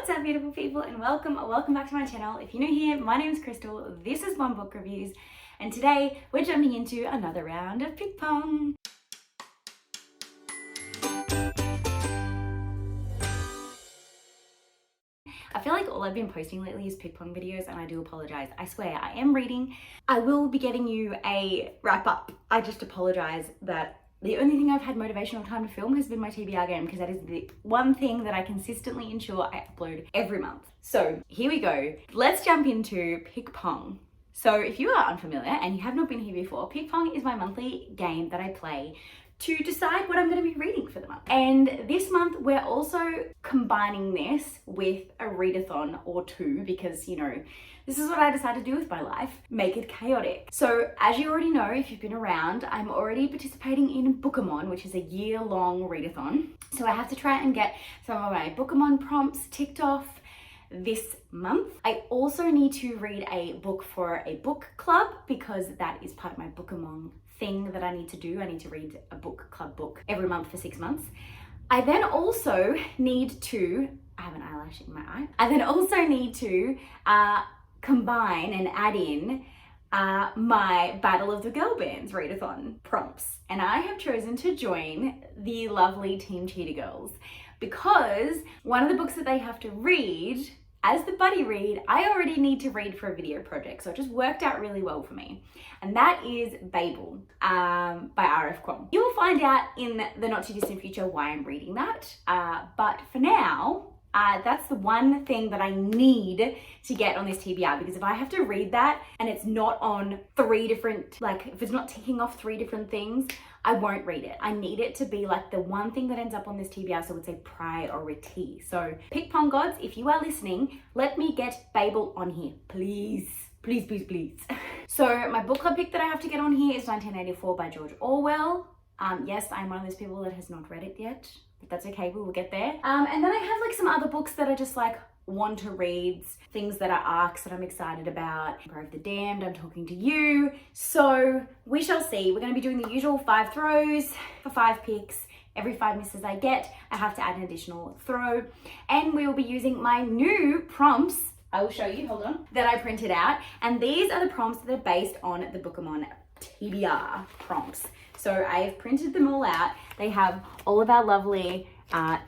What's up, beautiful people, and welcome back to my channel. If you're new here, my name is Crystal, this is One Book Reviews, and today we're jumping into another round of PickPong. I feel like all I've been posting lately is PickPong videos, and I do apologize. I swear, I am reading. I will be getting you a wrap up. I just apologize that the only thing I've had motivational time to film has been my TBR game, because that is the one thing that I consistently ensure I upload every month. So here we go. Let's jump into PickPong. So if you are unfamiliar and you have not been here before, PickPong is my monthly game that I play to decide what I'm going to be reading for the month. And this month we're also combining this with a readathon or two, because, you know, this is what I decided to do with my life, make it chaotic. So as you already know, if you've been around, I'm already participating in Bookemon, which is a year-long readathon. So I have to try and get some of my Bookemon prompts ticked off this month. I also need to read a book for a book club, because that is part of my Bookemon thing that I need to do. I need to read a book club book every month for 6 months. I then also need to, I have an eyelash in my eye. I then also need to combine and add in my Battle of the Girlbands readathon prompts. And I have chosen to join the lovely Team Cheetah Girls, because one of the books that they have to read as the buddy read, I already need to read for a video project. So it just worked out really well for me. And that is Babel by R.F. Kuang. You will find out in the not too distant future why I'm reading that. But for now, that's the one thing that I need to get on this TBR, because if I have to read that and it's not on three different, like if it's not ticking off three different things, I won't read it. I need it to be like the one thing that ends up on this TBR, so it's a priority. So PickPong gods, if you are listening, let me get Babel on here, please. Please, please, please. So my book club pick that I have to get on here is 1984 by George Orwell. Yes, I'm one of those people that has not read it yet, but that's okay, we will get there. And then I have like some other books that are just like want to reads, things that are arcs that I'm excited about. Emperor of the Damned, I'm talking to you. So we shall see. We're going to be doing the usual 5 throws for 5 picks. Every 5 misses I get, I have to add an additional throw. And we will be using my new prompts, I will show you, hold on, that I printed out. And these are the prompts that are based on the Bookemon TBR prompts. So I've printed them all out. They have all of our lovely oh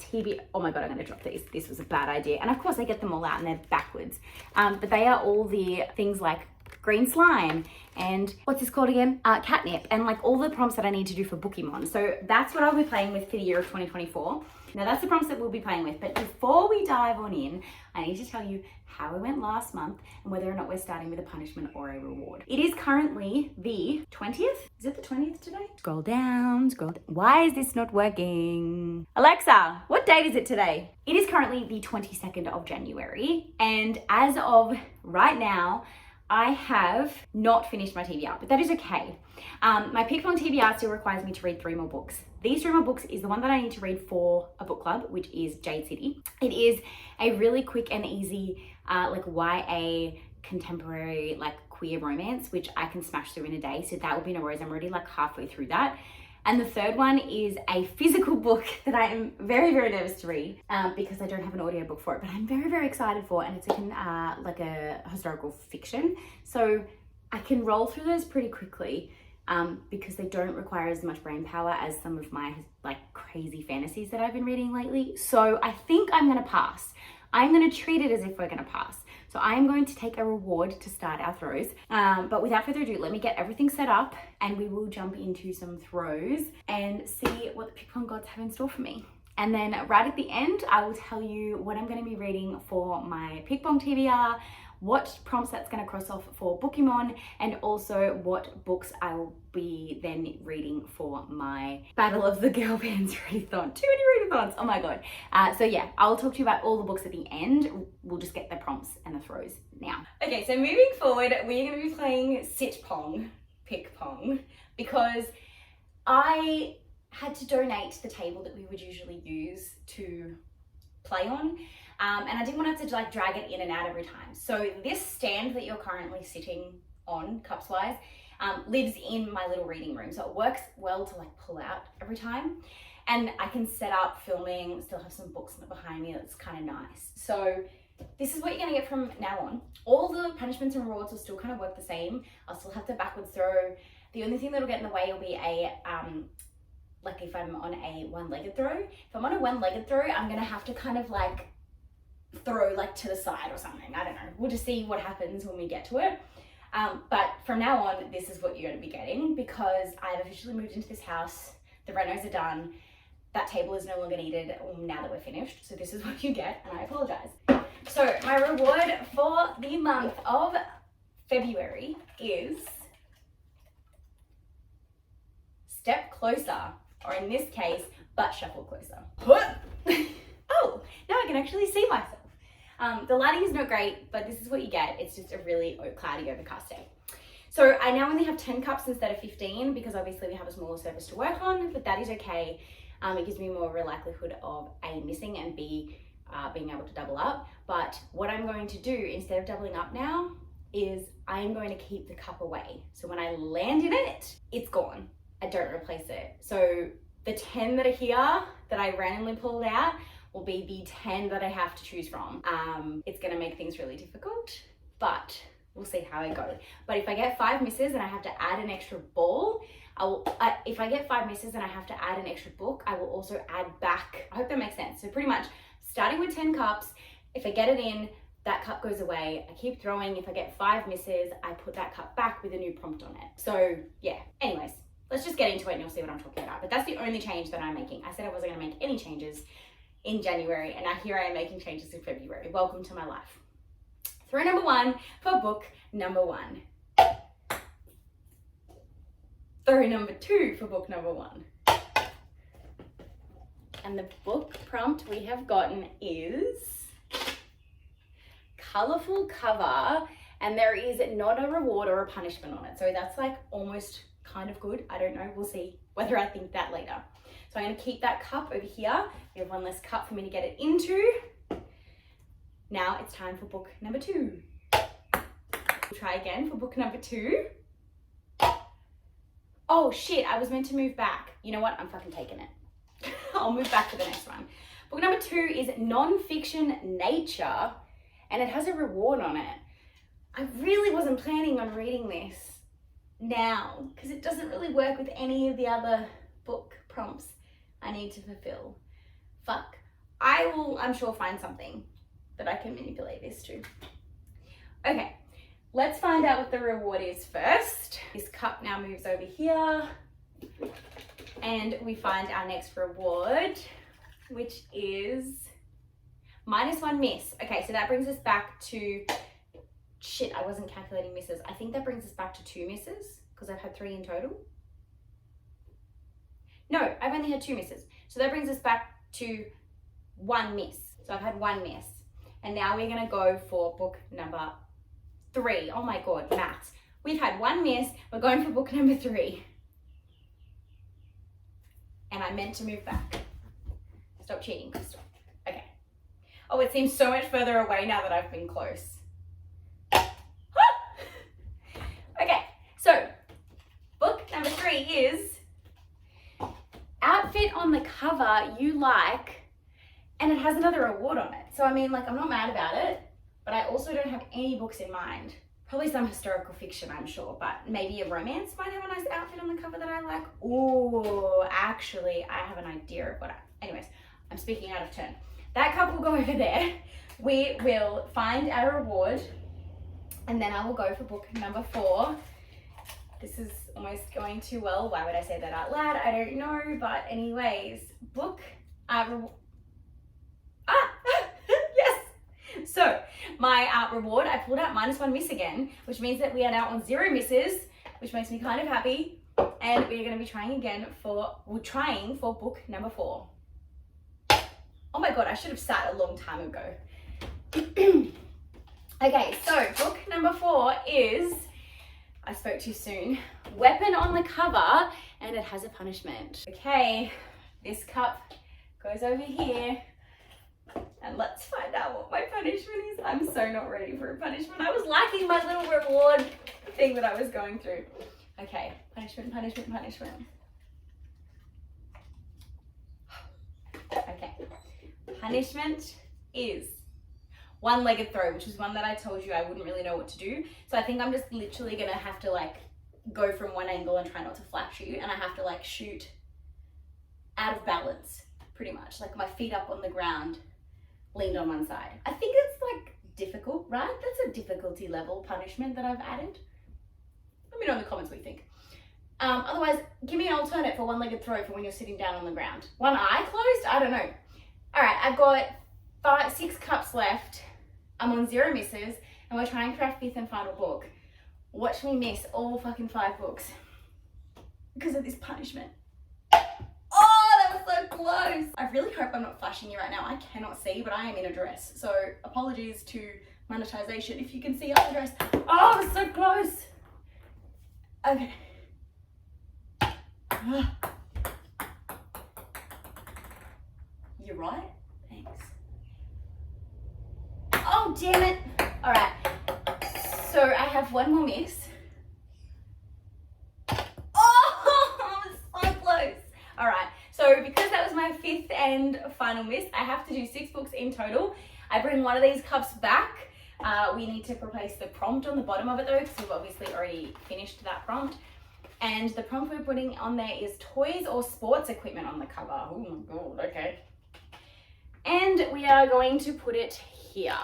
my god, I'm gonna drop these. This was a bad idea. And of course I get them all out and they're backwards. But they are all the things like green slime and what's this called again? Catnip, and like all the prompts that I need to do for Bookemon. So that's what I'll be playing with for the year of 2024. Now that's the prompts that we'll be playing with. But before we dive on in, I need to tell you how we went last month and whether or not we're starting with a punishment or a reward. It is currently the 20th. Is it the 20th today? Scroll down, scroll down. Why is this not working? Alexa, what date is it today? It is currently the 22nd of January. And as of right now, I have not finished my TBR, but that is okay. My PickPong TBR still requires me to read 3 more books. These 3 more books is the one that I need to read for a book club, which is Jade City. It is a really quick and easy, like YA contemporary, like queer romance, which I can smash through in a day. So that will be no worries. I'm already like halfway through that. And the third one is a physical book that I am very, very nervous to read because I don't have an audiobook for it, but I'm very, very excited for it. And it's like a historical fiction. So I can roll through those pretty quickly because they don't require as much brain power as some of my like crazy fantasies that I've been reading lately. So I think I'm gonna pass. I'm gonna treat it as if we're gonna pass. So I'm going to take a reward to start our throws. But without further ado, let me get everything set up and we will jump into some throws and see what the PickPong gods have in store for me. And then right at the end, I will tell you what I'm going to be reading for my PickPong TBR, what prompts that's going to cross off for Bookemon, and also what books I will be then reading for my Battle of the Girlbands readathon. Too many readathons, oh my god. So yeah, I'll talk to you about all the books at the end. We'll just get the prompts and the throws now. Okay, so moving forward, we're going to be playing Sit Pong, PickPong, because I had to donate the table that we would usually use to play on. And I didn't want to have to like drag it in and out every time. So this stand that you're currently sitting on, cups wise, lives in my little reading room. So it works well to like pull out every time. and I can set up filming, still have some books behind me. That's kind of nice. So this is what you're gonna get from now on. All the punishments and rewards will still kind of work the same. I'll still have to backwards throw. The only thing that'll get in the way will be a, like if I'm on a one-legged throw. If I'm on a one-legged throw, I'm gonna have to kind of like throw like to the side or something. I don't know. We'll just see what happens when we get to it. But from now on, this is what you're gonna be getting because I've officially moved into this house. The renos are done. That table is no longer needed now that we're finished. So this is what you get, and I apologize. So my reward for the month of February is step closer, or in this case, butt shuffle closer. Oh, now I can actually see myself. The lighting is not great, but this is what you get. It's just a really cloudy, overcast day. So I now only have 10 cups instead of 15 because obviously we have a smaller surface to work on, but that is okay. It gives me more of a likelihood of A, missing, and B, being able to double up. But what I'm going to do instead of doubling up now is I am going to keep the cup away. So when I land in it, it's gone. I don't replace it. So the 10 that are here that I randomly pulled out will be the 10 that I have to choose from. It's gonna make things really difficult, but we'll see how I go. But if I get 5 misses and I have to add an extra ball, if I get 5 misses and I have to add an extra book, I will also add back. I hope that makes sense. So pretty much starting with 10 cups, if I get it in, that cup goes away. I keep throwing. If I get 5 misses, I put that cup back with a new prompt on it. So yeah, anyways, let's just get into it and you'll see what I'm talking about. But that's the only change that I'm making. I said I wasn't gonna make any changes in January, and now here I am making changes in February. Welcome to my life. Throw number 1 for book number 1. Throw number 2 for book number 1. And the book prompt we have gotten is colorful cover, and there is not a reward or a punishment on it. So that's like almost kind of good. I don't know. We'll see whether I think that later. So I'm going to keep that cup over here. We have one less cup for me to get it into. Now it's time for book number 2. We'll try again for book number 2. Oh shit, I was meant to move back. You know what? I'm fucking taking it. I'll move back to the next one. Book number 2 is non-fiction nature, and it has a reward on it. I really wasn't planning on reading this now because it doesn't really work with any of the other book prompts I need to fulfill. Fuck. I will, I'm sure, find something that I can manipulate this to. Okay, let's find out what the reward is first. This cup now moves over here and we find our next reward, which is -1 miss. Okay, so that brings us back to, shit, I wasn't calculating misses. I think that brings us back to 2 misses because I've had 3 in total. No, I've only had 2 misses. So that brings us back to 1 miss. So I've had 1 miss. And now we're gonna go for book number 3. Oh my God, maths. We've had 1 miss, we're going for book number 3. And I meant to move back. Stop cheating, Crystal. Okay. Oh, it seems so much further away now that I've been close. Okay, so book number 3 is outfit on the cover you like, and it has another reward on it. So I mean, like, I'm not mad about it, but I also don't have any books in mind. Probably some historical fiction, I'm sure, but maybe a romance might have a nice outfit on the cover that I like. Ooh, actually, I have an idea of what anyways, I'm speaking out of turn. That cup will go over there. We will find our reward, and then I will go for book number 4. This is almost going too well. Why would I say that out loud? I don't know, but anyways, book, yes! So, my reward, I pulled out -1 miss again, which means that we are now on 0 misses, which makes me kind of happy. And we're gonna be trying again we're trying for book number 4. Oh my God, I should have sat a long time ago. Okay, so book number 4 is, I spoke too soon, weapon on the cover, and it has a punishment. Okay, this cup goes over here, and let's find out what my punishment is. I'm so not ready for a punishment. I was liking my little reward thing that I was going through. Okay, punishment, punishment, punishment. punishment is one-legged throw, which is one that I told you I wouldn't really know what to do. So I think I'm just literally gonna have to like go from one angle and try not to flat shoot, and I have to like shoot out of balance, pretty much. Like my feet up on the ground, leaned on one side. I think it's like difficult, right? That's a difficulty level punishment that I've added. Let me know in the comments what you think. Otherwise, give me an alternate for one-legged throw for when you're sitting down on the ground. One eye closed? I don't know. All right, I've got 6 cups left. I'm on 0 misses, and we're trying for our 5th and final book. Watch me miss all fucking 5 books because of this punishment. Oh, that was so close. I really hope I'm not flashing you right now. I cannot see, but I am in a dress. So apologies to monetization if you can see up the dress. Oh, it was so close. Okay. You're right. Thanks. Oh, damn it. All right. So I have 1 more miss. Oh, so close. All right. So because that was my 5th and final miss, I have to do 6 books in total. I bring one of these cups back. We need to replace the prompt on the bottom of it though, because we've obviously already finished that prompt. And the prompt we're putting on there is toys or sports equipment on the cover. Oh my god, okay. And we are going to put it here.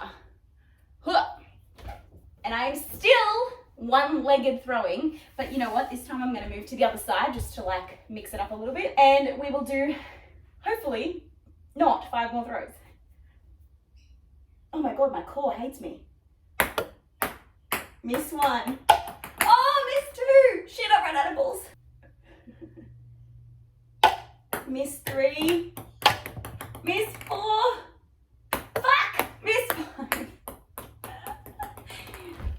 And I'm still one-legged throwing, but you know what? This time I'm going to move to the other side just to like mix it up a little bit. And we will do, hopefully, not 5 more throws. Oh my god, my core hates me. Miss 1. Oh, miss 2. Shit, I ran out of balls. Miss 3. Miss 4. Fuck! Miss 5.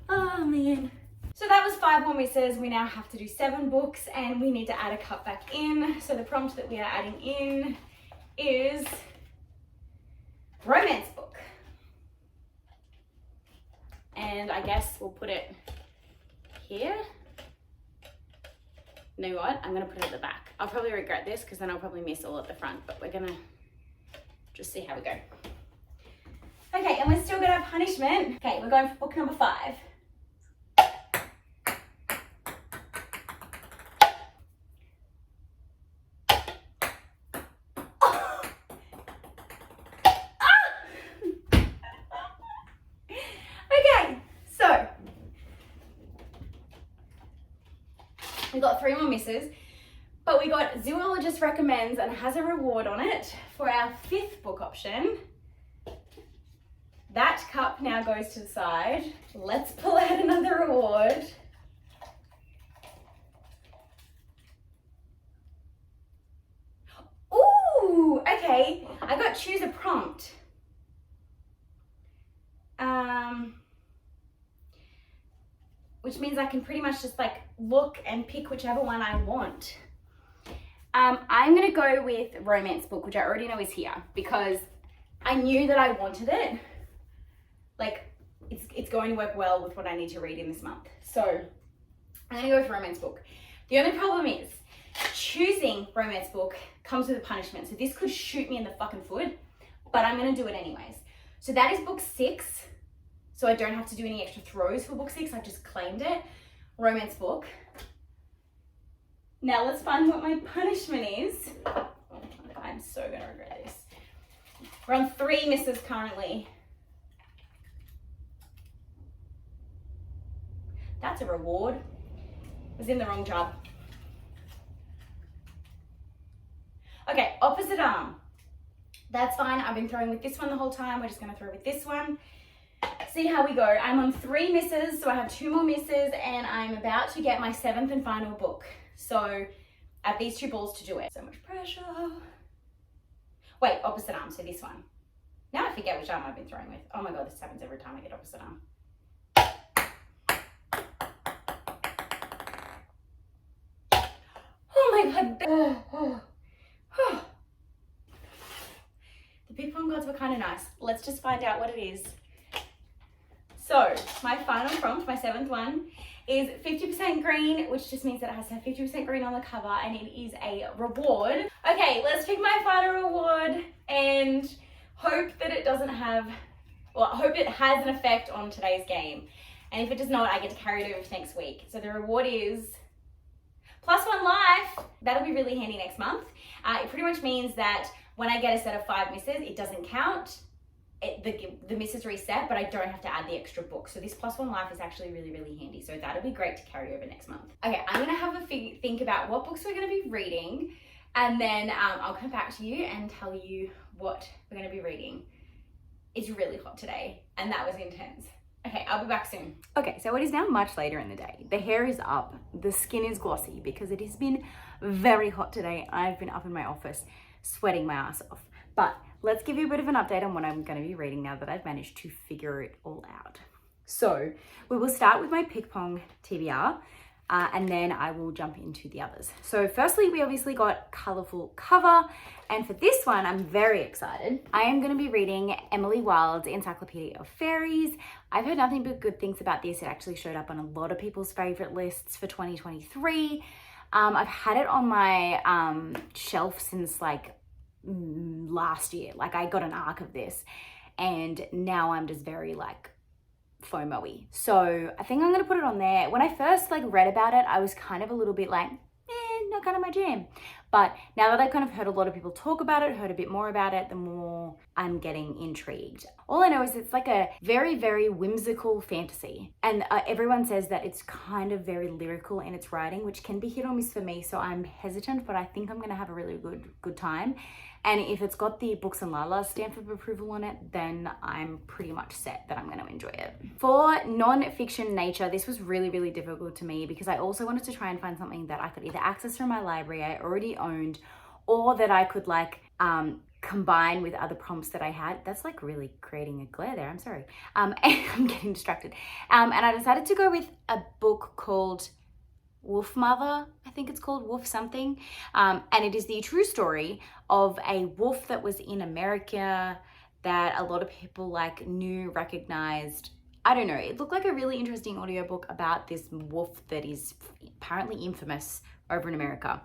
Oh man. So that was 5 more misses. We now have to do 7 books and we need to add a cup back in. So the prompt that we are adding in is romance book. And I guess we'll put it here. You know what? I'm gonna put it at the back. I'll probably regret this because then I'll probably miss all at the front, but we're gonna just see how we go. Okay, and we're still gonna have punishment. Okay, we're going for book number 5. We got 3 more misses, but we got Zoologist Recommends and has a reward on it for our 5th book option. That cup now goes to the side. Let's pull out another reward. Ooh, okay. I got choose a prompt. Which means I can pretty much just like look and pick whichever one I want. I'm gonna go with romance book, which I already know is here because I knew that I wanted it. Like it's going to work well with what I need to read in this month. So I'm gonna go with romance book. The only problem is choosing romance book comes with a punishment. So this could shoot me in the fucking foot, but I'm gonna do it anyways. So that is book 6. So I don't have to do any extra throws for book 6. I just claimed it. Romance book. Now let's find what my punishment is. Oh, I'm so gonna regret this. We're on 3 misses currently. That's a reward. I was in the wrong job. Okay, opposite arm. That's fine. I've been throwing with this one the whole time. We're just gonna throw with this one. See how we go. I'm on 3 misses, so I have 2 more misses, and I'm about to get my 7th and final book. So I have these 2 balls to do it. So much pressure. Wait, opposite arm, so this one. Now I forget which arm I've been throwing with. Oh my god, this happens every time I get opposite arm. Oh my god. The PickPong gods were kind of nice. Let's just find out what it is. So my final prompt, my 7th one, is 50% green, which just means that it has to have 50% green on the cover, and it is a reward. Okay, let's pick my final reward, and Hope that it doesn't have, well, I hope it has an effect on today's game. And if it does not, I get to carry it over to next week. So the reward is +1 life. That'll be really handy next month. It pretty much means that when I get a set of 5 misses, it doesn't count. The misses reset, but I don't have to add the extra book. So this +1 life is actually really, really handy. So that'll be great to carry over next month. Okay, I'm gonna have a think about what books we're gonna be reading, and then I'll come back to you and tell you what we're gonna be reading. It's really hot today, and that was intense. Okay, I'll be back soon. Okay, so it is now much later in the day. The hair is up, the skin is glossy because it has been very hot today. I've been up in my office sweating my ass off. But let's give you a bit of an update on what I'm going to be reading now that I've managed to figure it all out. So we will start with my PickPong TBR, and then I will jump into the others. So firstly, we obviously got colourful cover, and for this one, I'm very excited. I am going to be reading Emily Wilde's Encyclopedia of Fairies. I've heard nothing but good things about this. It actually showed up on a lot of people's favourite lists for 2023. I've had it on my shelf since like last year. Like I got an arc of this, and now I'm just very like FOMO-y. So I think I'm gonna put it on there. When I first like read about it, I was kind of a little bit like, not kind of my jam. But now that I've kind of heard a lot of people talk about it, heard a bit more about it, the more I'm getting intrigued. All I know is it's like a very, very whimsical fantasy. And everyone says that it's kind of very lyrical in its writing, which can be hit or miss for me. So I'm hesitant, but I think I'm gonna have a really good time. And if it's got the Books and Lala stamp of approval on it, then I'm pretty much set that I'm going to enjoy it. For non-fiction nature, this was really, really difficult to me because I also wanted to try and find something that I could either access from my library I already owned, or that I could like combine with other prompts that I had. That's like really creating a glare there, I'm sorry. And I'm getting distracted. And I decided to go with a book called Wolf Mother, I think it's called, Wolf something. And it is the true story of a wolf that was in America that a lot of people like knew, recognized. I don't know, it looked like a really interesting audiobook about this wolf that is apparently infamous over in America.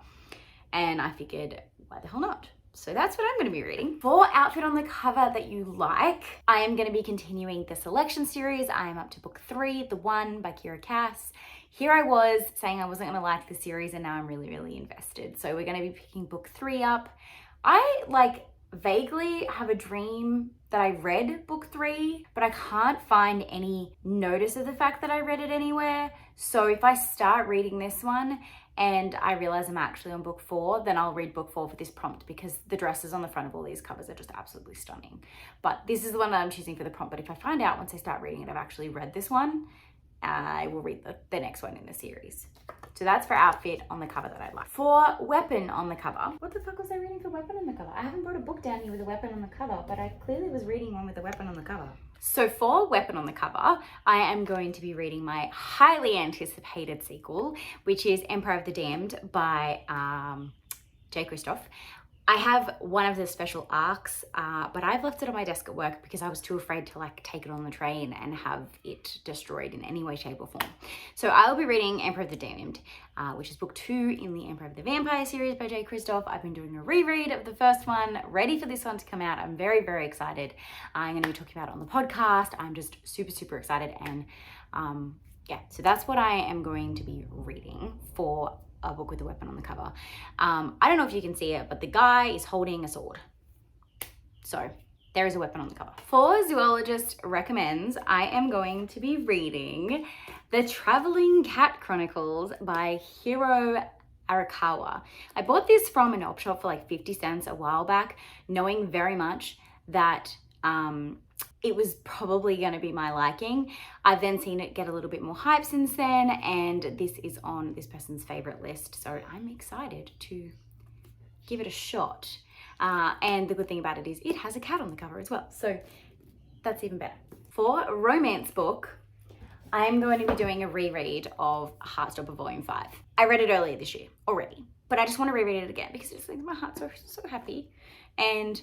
And I figured, why the hell not? So that's what I'm going to be reading. For outfit on the cover that you like, I am going to be continuing the selection series. I am up to book 3, The One by Kira Cass. Here I was saying I wasn't going to like the series, and now I'm really, really invested. So we're going to be picking book 3 up. I like vaguely have a dream that I read book 3, but I can't find any notice of the fact that I read it anywhere. So if I start reading this one and I realize I'm actually on book 4, then I'll read book 4 for this prompt, because the dresses on the front of all these covers are just absolutely stunning. But this is the one that I'm choosing for the prompt. But if I find out once I start reading it, I've actually read this one, I will read the next one in the series. So that's for outfit on the cover that I like. For weapon on the cover, what the fuck was I reading for weapon on the cover? I haven't brought a book down here with a weapon on the cover, but I clearly was reading one with a weapon on the cover. So for weapon on the cover, I am going to be reading my highly anticipated sequel, which is Emperor of the Damned by J. Christoph. I have one of the special arcs, but I've left it on my desk at work because I was too afraid to like take it on the train and have it destroyed in any way, shape or form. So I'll be reading Emperor of the Damned, which is book 2 in the Emperor of the Vampire series by J. Christoph. I've been doing a reread of the first one, ready for this one to come out. I'm very, very excited. I'm going to be talking about it on the podcast. I'm just super, super excited. And yeah, so that's what I am going to be reading for a book with a weapon on the cover. I don't know if you can see it, but the guy is holding a sword. So there is a weapon on the cover. For Zoologist Recommends, I am going to be reading The Traveling Cat Chronicles by Hiro Arakawa. I bought this from an op shop for like 50 cents a while back, knowing very much that it was probably going to be my liking. I've then seen it get a little bit more hype since then, and this is on this person's favorite list. So I'm excited to give it a shot. And the good thing about it is it has a cat on the cover as well. So that's even better. For a romance book, I am going to be doing a reread of Heartstopper Volume 5. I read it earlier this year already, but I just want to reread it again because it just makes my heart so happy. And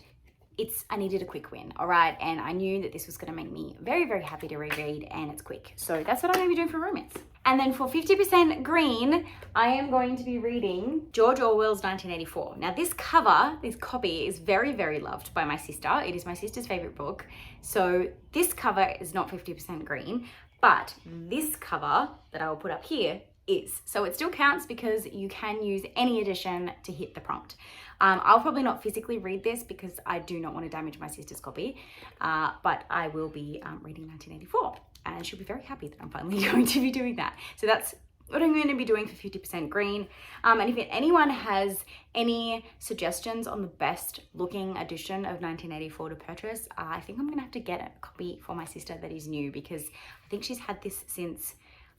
I needed a quick win, all right? And I knew that this was gonna make me very, very happy to reread, and it's quick. So that's what I'm gonna be doing for romance. And then for 50% green, I am going to be reading George Orwell's 1984. Now this copy is very, very loved by my sister. It is my sister's favorite book. So this cover is not 50% green, but this cover that I will put up here is. So it still counts because you can use any edition to hit the prompt. I'll probably not physically read this because I do not want to damage my sister's copy, but I will be reading 1984, and she'll be very happy that I'm finally going to be doing that. So that's what I'm going to be doing for 50% green. And if anyone has any suggestions on the best looking edition of 1984 to purchase, I think I'm going to have to get a copy for my sister that is new, because I think she's had this since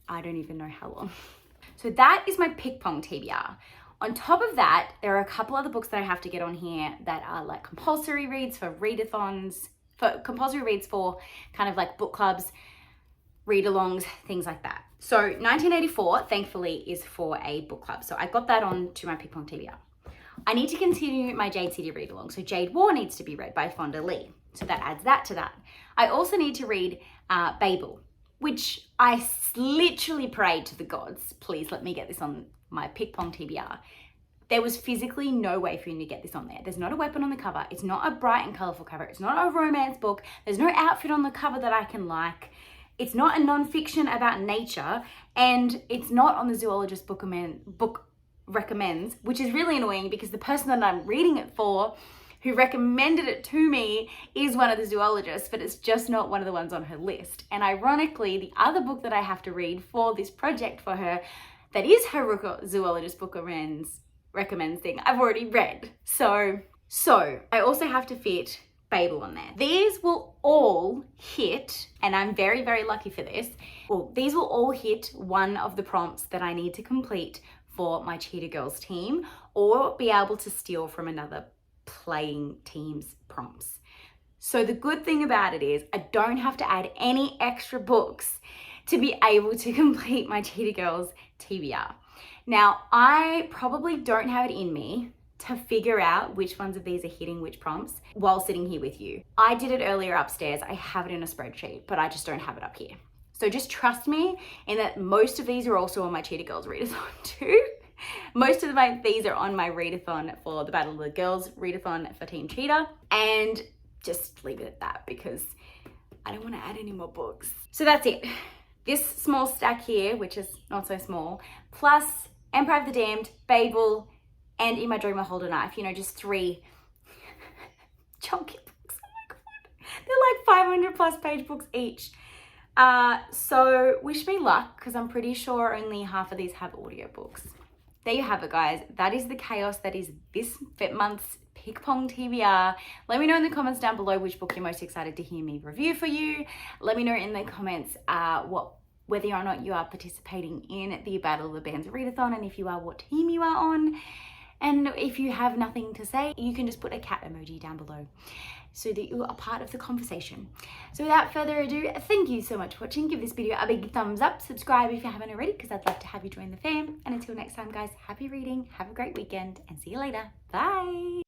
I don't even know how long. So that is my PickPong TBR. On top of that, there are a couple other books that I have to get on here that are like compulsory reads for readathons, for compulsory reads for kind of like book clubs, read-alongs, things like that. So 1984, thankfully, is for a book club. So I got that on to my PickPong TBR. I need to continue my Jade City read-along. So Jade War needs to be read by Fonda Lee. So that adds that to that. I also need to read Babel, which I literally prayed to the gods, please let me get this on my PickPong TBR. There was physically no way for you to get this on there. There's not a weapon on the cover. It's not a bright and colorful cover. It's not a romance book. There's no outfit on the cover that I can like. It's not a non-fiction about nature, and it's not on the Zoologist book recommends, which is really annoying because the person that I'm reading it for, who recommended it to me, is one of the zoologists, but it's just not one of the ones on her list. And ironically, the other book that I have to read for this project for her, that is her Zoologist book recommends thing, I've already read. So I also have to fit Babel on there. These will all hit, and I'm very, very lucky for this. Well, these will all hit one of the prompts that I need to complete for my Cheetah Girls team, or be able to steal from another playing team's prompts. So the good thing about it is I don't have to add any extra books to be able to complete my Cheetah Girls TBR. Now, I probably don't have it in me to figure out which ones of these are hitting which prompts while sitting here with you. I did it earlier upstairs. I have it in a spreadsheet, but I just don't have it up here. So just trust me in that most of these are also on my Cheetah Girls readathon too. Most of these are on my readathon for the Battle of the Girls readathon for Team Cheetah, and just leave it at that because I don't want to add any more books. So that's it. This small stack here, which is not so small, plus Empire of the Damned, Babel, and In My Dream I Hold a Knife, you know, just 3 chunky books. Oh my God. They're like 500 plus page books each. So wish me luck, because I'm pretty sure only half of these have audiobooks. There you have it, guys. That is the chaos that is this month's PickPong TBR. Let me know in the comments down below which book you're most excited to hear me review for you. Let me know in the comments whether or not you are participating in the Battle of the Bands readathon, and if you are, what team you are on. And if you have nothing to say, you can just put a cat emoji down below so that you are part of the conversation. So without further ado, thank you so much for watching. Give this video a big thumbs up, subscribe if you haven't already, because I'd love to have you join the fam. And until next time, guys, happy reading, have a great weekend, and see you later. Bye.